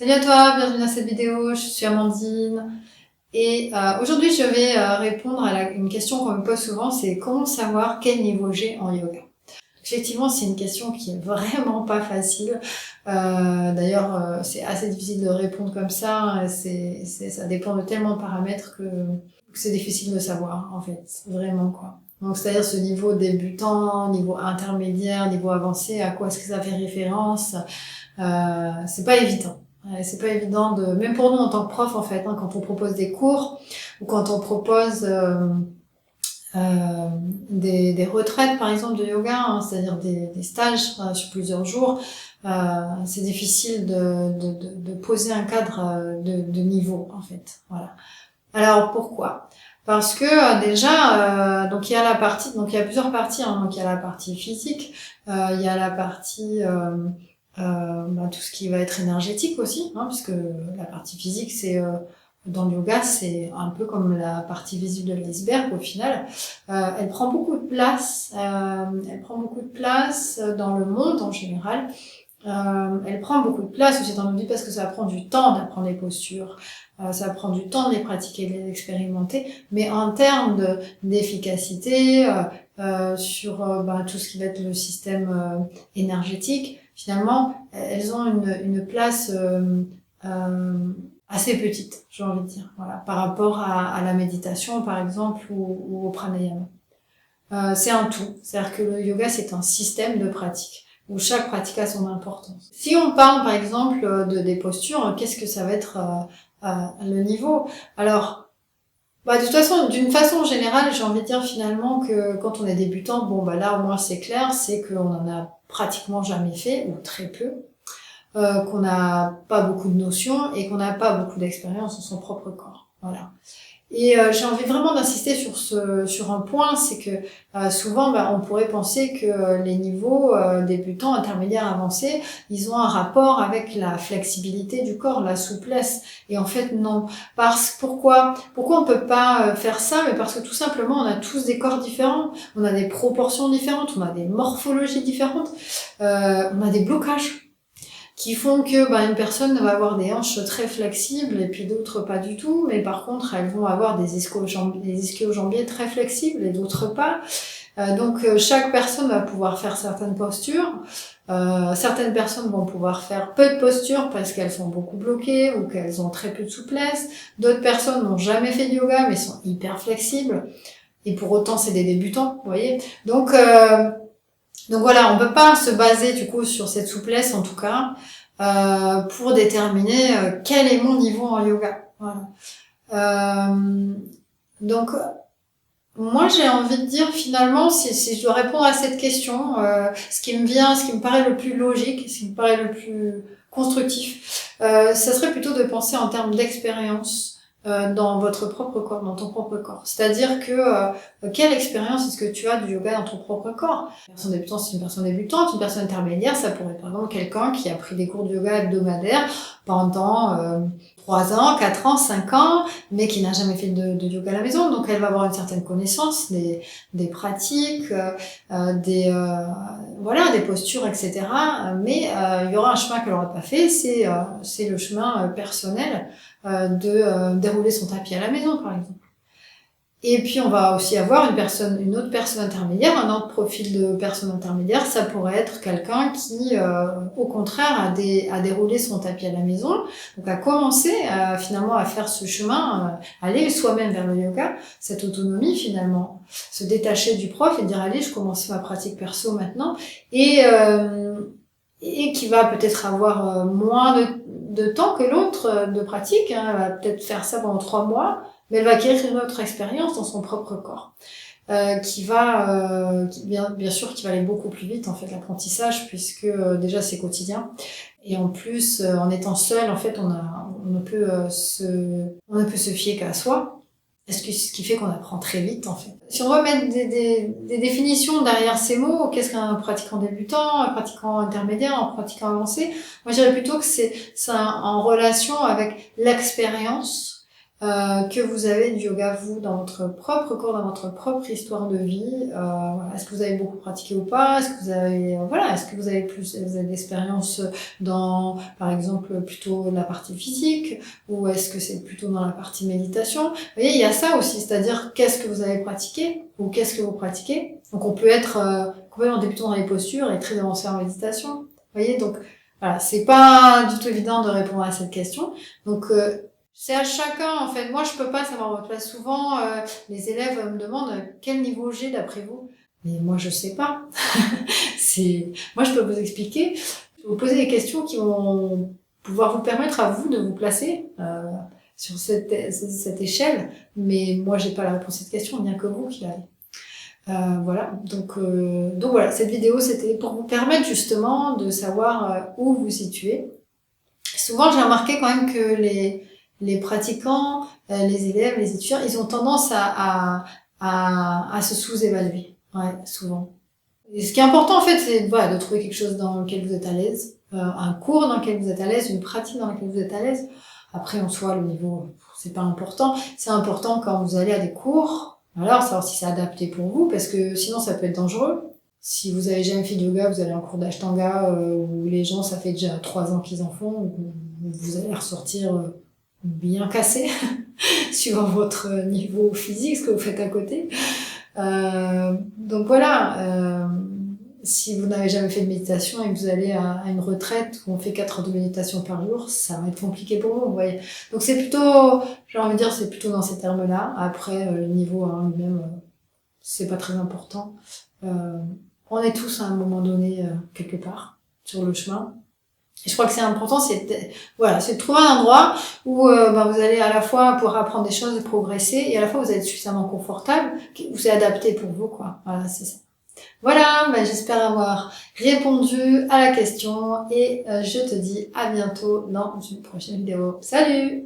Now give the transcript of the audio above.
Salut à toi, bienvenue dans cette vidéo, je suis Amandine et aujourd'hui je vais répondre à une question qu'on me pose souvent, c'est comment savoir quel niveau j'ai en yoga. Effectivement, c'est une question qui est vraiment pas facile. D'ailleurs, c'est assez difficile de répondre comme ça. Ça dépend de tellement de paramètres que c'est difficile de savoir, en fait. Vraiment, quoi. Donc, c'est-à-dire ce niveau débutant, niveau intermédiaire, niveau avancé, à quoi est-ce que ça fait référence? C'est pas évident. C'est pas évident même pour nous en tant que prof, en fait, hein, quand on propose des cours ou quand on propose des retraites par exemple de yoga, hein, c'est-à-dire des stages sur plusieurs jours, c'est difficile de poser un cadre de niveau en fait. Voilà. Alors pourquoi? Parce que donc il y a la partie, donc il y a plusieurs parties, hein, donc il y a la partie physique, il y a la partie tout ce qui va être énergétique aussi, hein, puisque la partie physique c'est dans le yoga, c'est un peu comme la partie visible de l'iceberg au final. Elle prend beaucoup de place. Elle prend beaucoup de place dans le monde en général. Elle prend beaucoup de place aussi dans notre vie parce que ça prend du temps d'apprendre les postures. Ça prend du temps de les pratiquer, de les expérimenter. Mais en termes d'efficacité, sur tout ce qui va être le système énergétique, finalement, elles ont une place assez petite, j'ai envie de dire, voilà, par rapport à la méditation, par exemple, ou au pranayama. C'est un tout, c'est-à-dire que le yoga, c'est un système de pratique, où chaque pratique a son importance. Si on parle, par exemple, des postures, qu'est-ce que ça va être le niveau? Alors, de toute façon, d'une façon générale, j'ai envie de dire finalement que quand on est débutant, là, au moins, c'est clair, c'est qu'on en a pratiquement jamais fait, ou très peu. Qu'on n'a pas beaucoup de notions et qu'on n'a pas beaucoup d'expérience dans son propre corps. Voilà. Et j'ai envie vraiment d'insister sur un point, c'est que souvent on pourrait penser que les niveaux débutants, intermédiaires, avancés, ils ont un rapport avec la flexibilité du corps, la souplesse. Et en fait non. Pourquoi on peut pas faire ça? Mais parce que tout simplement on a tous des corps différents, on a des proportions différentes, on a des morphologies différentes, on a des blocages qui font que une personne va avoir des hanches très flexibles et puis d'autres pas du tout, mais par contre elles vont avoir des ischio-jambiers très flexibles et d'autres pas. Donc chaque personne va pouvoir faire certaines postures. Certaines personnes vont pouvoir faire peu de postures parce qu'elles sont beaucoup bloquées ou qu'elles ont très peu de souplesse. D'autres personnes n'ont jamais fait de yoga mais sont hyper flexibles et pour autant c'est des débutants, vous voyez. Donc voilà, on peut pas se baser du coup sur cette souplesse en tout cas pour déterminer quel est mon niveau en yoga. Voilà. Donc moi j'ai envie de dire finalement si je dois répondre à cette question, ce qui me paraît le plus logique, ce qui me paraît le plus constructif, ça serait plutôt de penser en termes d'expérience. Dans votre propre corps, dans ton propre corps. C'est-à-dire que quelle expérience est-ce que tu as du yoga dans ton propre corps? Une personne débutante, c'est une personne débutante. Une personne intermédiaire, ça pourrait être par exemple quelqu'un qui a pris des cours de yoga hebdomadaires pendant 3 ans, 4 ans, 5 ans, mais qui n'a jamais fait de yoga à la maison. Donc elle va avoir une certaine connaissance des pratiques, des postures, etc. Mais il y aura un chemin qu'elle n'aura pas fait, c'est le chemin personnel de dérouler son tapis à la maison, par exemple. Et puis, on va aussi avoir une autre personne intermédiaire, un autre profil de personne intermédiaire. Ça pourrait être quelqu'un qui, au contraire, a déroulé son tapis à la maison. Donc, a commencé finalement à faire ce chemin, aller soi-même vers le yoga, cette autonomie finalement, se détacher du prof et dire allez, je commence ma pratique perso maintenant. Et qui va peut-être avoir moins de temps que l'autre de pratique, hein. Elle va peut-être faire ça pendant 3 mois, mais elle va acquérir une autre expérience dans son propre corps, bien sûr, qui va aller beaucoup plus vite en fait l'apprentissage, puisque déjà c'est quotidien, et en plus en étant seul, en fait, on ne peut se fier qu'à soi. Ce qui fait qu'on apprend très vite, en fait. Si on doit mettre des définitions derrière ces mots, qu'est-ce qu'un pratiquant débutant, un pratiquant intermédiaire, un pratiquant avancé? Moi, je dirais plutôt que c'est en relation avec l'expérience que vous avez du yoga, vous, dans votre propre corps, dans votre propre histoire de vie. Voilà. Est-ce que vous avez beaucoup pratiqué ou pas? Est-ce que vous avez, voilà, est-ce que vous avez d'expérience dans, par exemple, plutôt la partie physique, ou est-ce que c'est plutôt dans la partie méditation? Vous voyez, il y a ça aussi, c'est-à-dire qu'est-ce que vous avez pratiqué, ou qu'est-ce que vous pratiquez. Donc on peut être complètement débutant dans les postures et très avancé en méditation. Vous voyez, donc voilà, c'est pas du tout évident de répondre à cette question. Donc c'est à chacun, en fait. Moi, je peux pas savoir votre place. Souvent, les élèves me demandent quel niveau j'ai d'après vous. Mais moi, je sais pas. Moi, je peux vous expliquer. Je vais vous poser des questions qui vont pouvoir vous permettre à vous de vous placer sur cette échelle. Mais moi, j'ai pas la réponse à cette question, bien que vous qui l'avez. Voilà. Donc voilà, cette vidéo, c'était pour vous permettre justement de savoir où vous situez. Souvent, j'ai remarqué quand même que les pratiquants, les élèves, les étudiants, ils ont tendance à se sous-évaluer. Ouais, souvent. Et ce qui est important, en fait, c'est voilà, de trouver quelque chose dans lequel vous êtes à l'aise, un cours dans lequel vous êtes à l'aise, une pratique dans laquelle vous êtes à l'aise. Après, en soi, le niveau, c'est pas important. C'est important quand vous allez à des cours, alors savoir si c'est adapté pour vous, parce que sinon, ça peut être dangereux. Si vous avez jamais fait de yoga, vous allez en cours d'ashtanga, où les gens, ça fait déjà 3 ans qu'ils en font, vous allez ressortir bien cassé, suivant votre niveau physique, ce que vous faites à côté. Donc voilà, si vous n'avez jamais fait de méditation et que vous allez à une retraite où on fait 4 heures de méditation par jour, ça va être compliqué pour vous, vous voyez. Donc c'est plutôt, j'ai envie de dire, c'est plutôt dans ces termes-là. Après, le niveau lui-même, c'est pas très important. On est tous à un moment donné, quelque part, sur le chemin. Et je crois que c'est important, c'est de trouver un endroit où vous allez à la fois pouvoir apprendre des choses et progresser, et à la fois vous êtes suffisamment confortable, où c'est adapté pour vous, quoi. Voilà, c'est ça. Voilà, j'espère avoir répondu à la question, et je te dis à bientôt dans une prochaine vidéo. Salut!